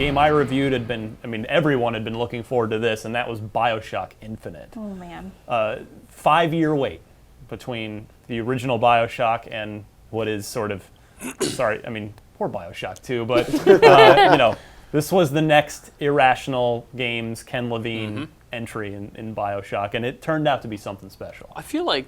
game I reviewed had been, everyone had been looking forward to this, and that was BioShock Infinite. Oh, man. 5-year wait between the original BioShock and what is sort of, poor BioShock 2, but, this was the next Irrational Games, Ken Levine entry in BioShock, and it turned out to be something special. I feel like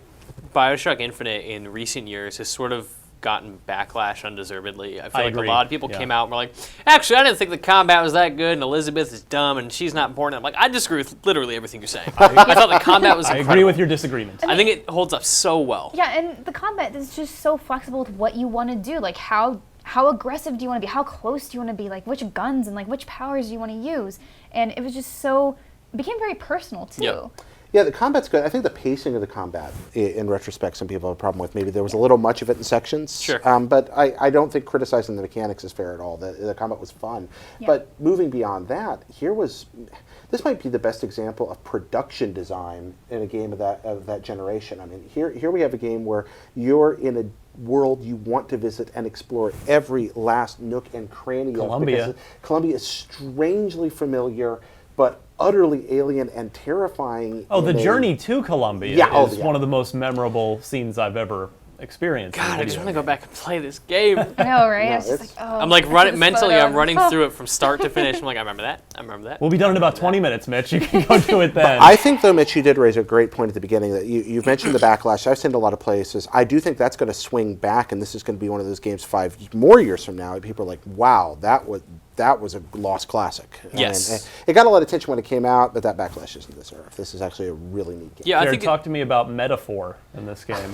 BioShock Infinite in recent years has sort of gotten backlash undeservedly. I feel like agree. a lot of people came out and were like, actually, I didn't think the combat was that good, and Elizabeth is dumb, and she's not important. I'm like, I disagree with literally everything you're saying. I thought the combat was I incredible. agree with your disagreement. I think it holds up so well. Yeah, and the combat is just so flexible with what you want to do. Like, how aggressive do you want to be? How close do you want to be? Like, which guns and, like, which powers do you want to use? And it was just it became very personal, too. Yep. Yeah, the combat's good. I think the pacing of the combat, in retrospect, some people have a problem with. Maybe there was a little much of it in sections. Sure. But I don't think criticizing the mechanics is fair at all. The combat was fun. Yeah. But moving beyond that, this might be the best example of production design in a game of that generation. I mean, here we have a game where you're in a world you want to visit and explore every last nook and cranny Columbia. of. Because Columbia is strangely familiar, but utterly alien and terrifying. Oh, the journey to Columbia is one of the most memorable scenes I've ever experienced. God, I just want to go back and play this game. I know, right? No, I was just like, oh. I'm like mentally, I'm running Oh. through it from start to finish. I'm like, I remember that. We'll be done in about 20 minutes, Mitch. You can go do it then. I think, though, Mitch, you did raise a great point at the beginning that you've mentioned the backlash. I've seen it a lot of places. I do think that's going to swing back, and this is going to be one of those games 5 more years from now. People are like, wow, that was a lost classic. Yes. It got a lot of attention when it came out, but that backlash isn't deserved. This is actually a really neat game. Yeah, I Jared, think talk to me about metaphor in this game.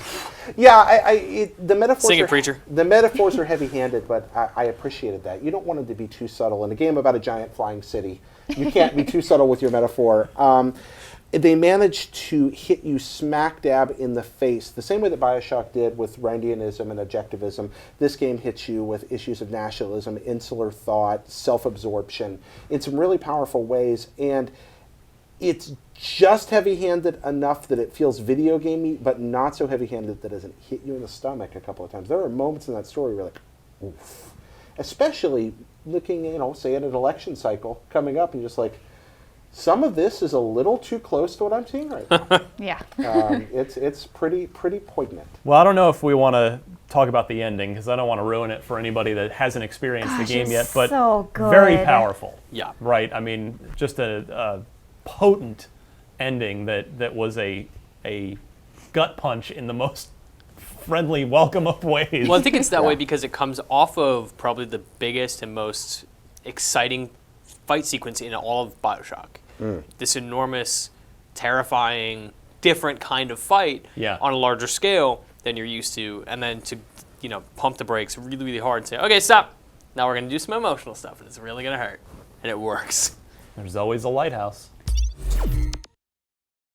Yeah, the metaphors. Sing it, preacher. The metaphors are heavy-handed, but I appreciated that. You don't want them to be too subtle. In a game about a giant flying city, you can't be too subtle with your metaphor. They managed to hit you smack dab in the face, the same way that BioShock did with Randianism and objectivism. This game hits you with issues of nationalism, insular thought, self-absorption in some really powerful ways. And it's just heavy-handed enough that it feels video gamey, but not so heavy-handed that it doesn't hit you in the stomach a couple of times. There are moments in that story where you're like, oof. Especially looking, say at an election cycle coming up and just like, some of this is a little too close to what I'm seeing right now. Yeah. It's pretty poignant. Well, I don't know if we want to talk about the ending, because I don't want to ruin it for anybody that hasn't experienced the game it's yet, but so good. very powerful. Yeah. Right? I mean, just a potent ending that was a gut punch in the most friendly, welcome of ways. Well, I think it's that way because it comes off of probably the biggest and most exciting fight sequence in all of BioShock. This enormous, terrifying, different kind of fight on a larger scale than you're used to, and then to pump the brakes really, really hard and say, okay, stop. Now we're going to do some emotional stuff, and it's really going to hurt. And it works. There's always a lighthouse.